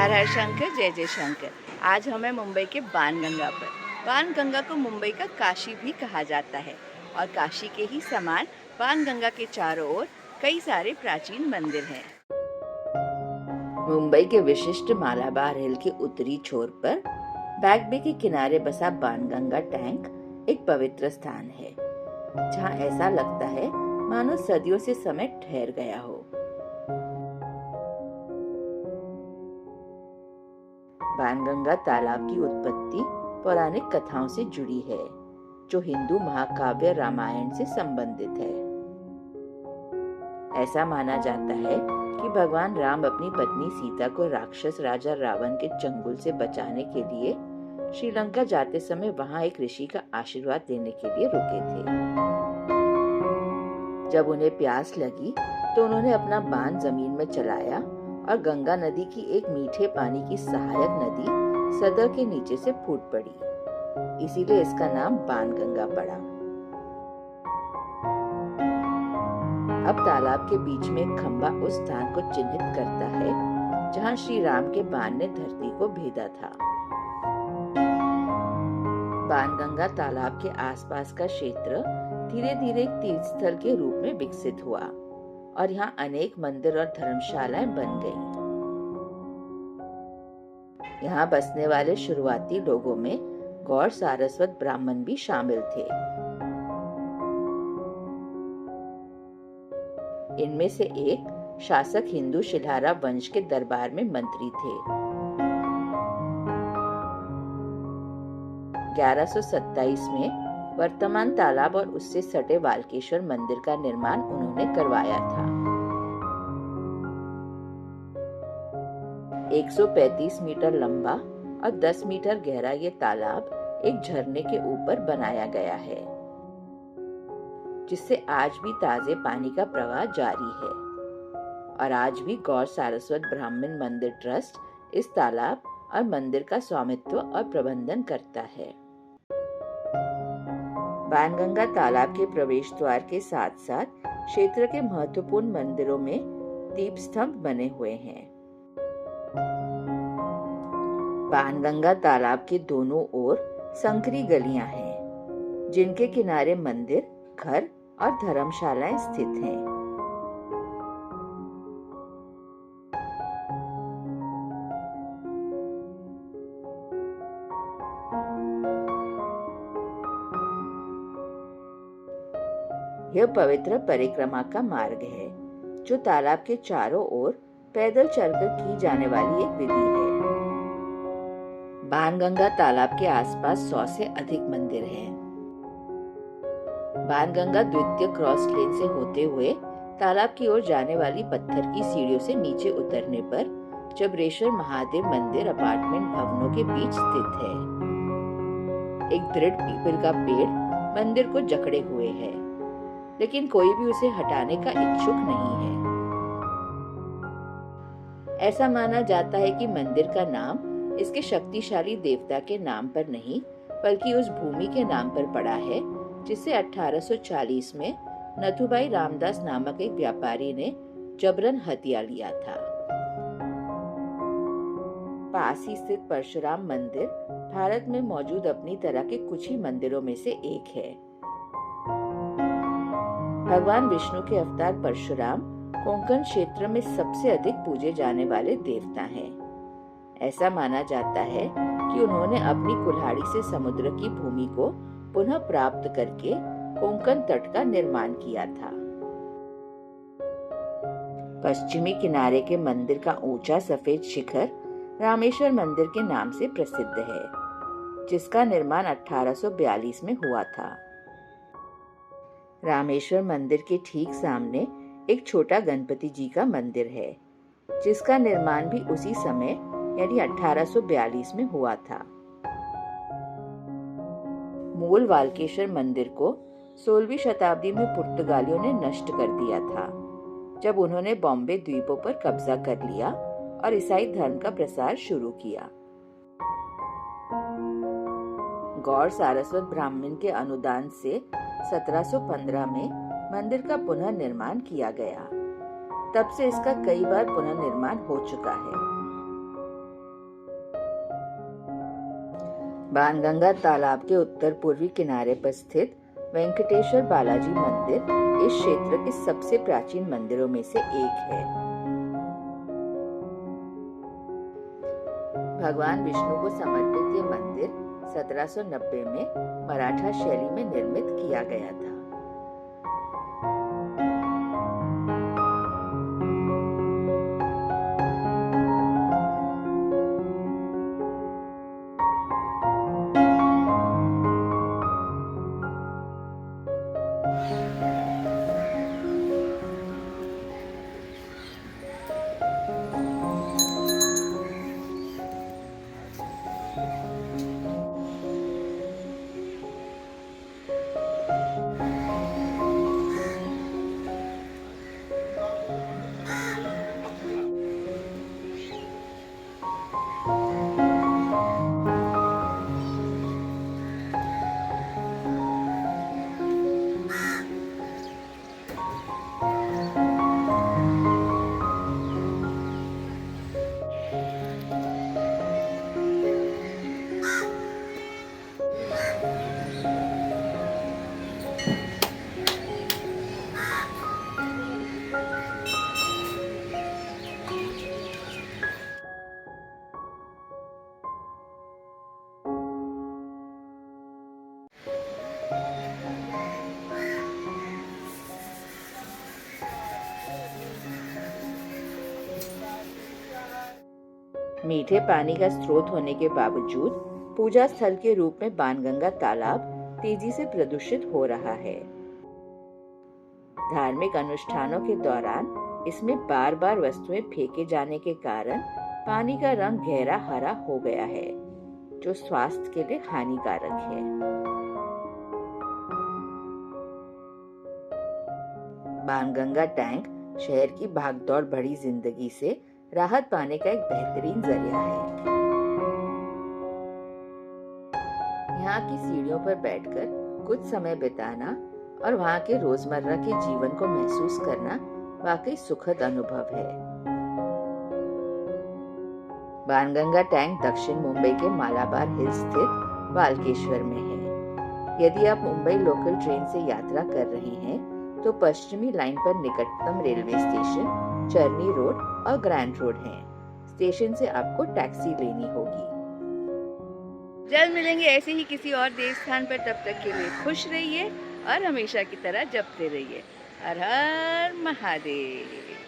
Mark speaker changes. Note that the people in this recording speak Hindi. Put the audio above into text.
Speaker 1: हर हर शंकर जय जय शंकर। आज हम हैं मुंबई के बाणगंगा पर। बाणगंगा को मुंबई का काशी भी कहा जाता है और काशी के ही समान बाणगंगा के चारों ओर कई सारे प्राचीन मंदिर हैं। मुंबई के विशिष्ट मालाबार हिल के उत्तरी छोर पर बैक बे के किनारे बसा बाणगंगा टैंक एक पवित्र स्थान है, जहाँ ऐसा लगता है मानो सदियों से समय ठहर गया हो। बाणगंगा तालाब की उत्पत्ति पौराणिक कथाओं से जुड़ी है, जो हिंदू महाकाव्य रामायण से संबंधित है। ऐसा माना जाता है कि भगवान राम अपनी पत्नी सीता को राक्षस राजा रावण के चंगुल से बचाने के लिए श्रीलंका जाते समय वहां एक ऋषि का आशीर्वाद लेने के लिए रुके थे। जब उन्हें प्यास लगी तो उन्होंने अपना बाण जमीन में चलाया और गंगा नदी की एक मीठे पानी की सहायक नदी सदर के नीचे से फूट पड़ी। इसीलिए इसका नाम बाणगंगा पड़ा। अब तालाब के बीच में एक खंभा उस स्थान को चिन्हित करता है जहां श्री राम के बाण ने धरती को भेदा था। बाणगंगा तालाब के आसपास का क्षेत्र धीरे धीरे एक तीर्थ स्थल के रूप में विकसित हुआ और यहाँ अनेक मंदिर और धर्मशालाएं बन गईं। यहाँ बसने वाले शुरुआती लोगों में गौड़ सारस्वत ब्राह्मण भी शामिल थे। इनमें से एक शासक हिंदू शिलारा वंश के दरबार में मंत्री थे। 1127 में वर्तमान तालाब और उससे सटे वाल्केश्वर मंदिर का निर्माण उन्होंने करवाया था। 135 मीटर लंबा और 10 मीटर गहरा ये तालाब एक झरने के ऊपर बनाया गया है, जिससे आज भी ताजे पानी का प्रवाह जारी है और आज भी गौड़ सारस्वत ब्राह्मण मंदिर ट्रस्ट इस तालाब और मंदिर का स्वामित्व और प्रबंधन करता है। बाणगंगा तालाब के प्रवेश द्वार के साथ साथ क्षेत्र के महत्वपूर्ण मंदिरों में दीप स्तंभ बने हुए हैं। बाणगंगा तालाब के दोनों ओर संकरी गलियां हैं, जिनके किनारे मंदिर, घर और धर्मशालाएं स्थित हैं। यह पवित्र परिक्रमा का मार्ग है, जो तालाब के चारों ओर पैदल चलकर की जाने वाली एक विधि है। बाणगंगा तालाब के आसपास 100 से अधिक मंदिर हैं। बाणगंगा द्वितीय क्रॉस लेन से होते हुए तालाब की ओर जाने वाली पत्थर की सीढ़ियों से नीचे उतरने पर जबरेश्वर महादेव मंदिर अपार्टमेंट भवनों के बीच स्थित है। एक दृढ़ पीपल का पेड़ मंदिर को जकड़े हुए है, लेकिन कोई भी उसे हटाने का इच्छुक नहीं है। ऐसा माना जाता है कि मंदिर का नाम इसके शक्तिशाली देवता के नाम पर नहीं, बल्कि उस भूमि के नाम पर पड़ा है जिसे 1840 में नथुभाई रामदास नामक एक व्यापारी ने जबरन हथिया लिया था। पास ही स्थित परशुराम मंदिर भारत में मौजूद अपनी तरह के कुछ ही मंदिरों में से एक है। भगवान विष्णु के अवतार परशुराम कोंकण क्षेत्र में सबसे अधिक पूजे जाने वाले देवता हैं। ऐसा माना जाता है कि उन्होंने अपनी कुल्हाड़ी से समुद्र की भूमि को पुनः प्राप्त करके कोंकण तट का निर्माण किया था। पश्चिमी किनारे के मंदिर का ऊंचा सफेद शिखर रामेश्वर मंदिर के नाम से प्रसिद्ध है, जिसका निर्माण 1842 में हुआ था। रामेश्वर मंदिर के ठीक सामने एक छोटा गणपति जी का मंदिर है, जिसका निर्माण भी उसी समय यानी 1842 में हुआ था। मूल वाल्केश्वर मंदिर को 16वीं शताब्दी में पुर्तगालियों ने नष्ट कर दिया था, जब उन्होंने बॉम्बे द्वीपों पर कब्जा कर लिया और ईसाई धर्म का प्रसार शुरू किया। गौड़ सारस्वत ब्राह्मण के अनुदान से 1715 में मंदिर का पुनर्निर्माण किया गया। तब से इसका कई बार पुनर्निर्माण हो चुका है। बाणगंगा तालाब के उत्तर पूर्वी किनारे पर स्थित वेंकटेश्वर बालाजी मंदिर इस क्षेत्र के सबसे प्राचीन मंदिरों में से एक है। भगवान विष्णु को समर्पित ये मंदिर 1790 में मराठा शैली में निर्मित किया गया था। मीठे पानी का स्रोत होने के बावजूद पूजा स्थल के रूप में बाणगंगा तालाब तेजी से प्रदूषित हो रहा है। धार्मिक अनुष्ठानों के दौरान इसमें बार बार वस्तुएं फेंके जाने के कारण पानी का रंग गहरा हरा हो गया है, जो स्वास्थ्य के लिए हानिकारक है। बाणगंगा टैंक शहर की भागदौड़ भरी जिंदगी से राहत पाने का एक बेहतरीन जरिया है। यहाँ की सीढ़ियों पर बैठकर कुछ समय बिताना और वहाँ के रोजमर्रा के जीवन को महसूस करना वाकई सुखद अनुभव है। बाणगंगा टैंक दक्षिण मुंबई के मालाबार हिल स्थित वालकेश्वर में है। यदि आप मुंबई लोकल ट्रेन से यात्रा कर रहे हैं तो पश्चिमी लाइन पर निकटतम रेलवे स्टेशन चर्नी रोड और ग्रैंड रोड है। स्टेशन से आपको टैक्सी लेनी होगी। जल्द मिलेंगे ऐसे ही किसी और देव स्थान पर। तब तक के लिए खुश रहिए और हमेशा की तरह जपते रहिए। हर हर महादेव।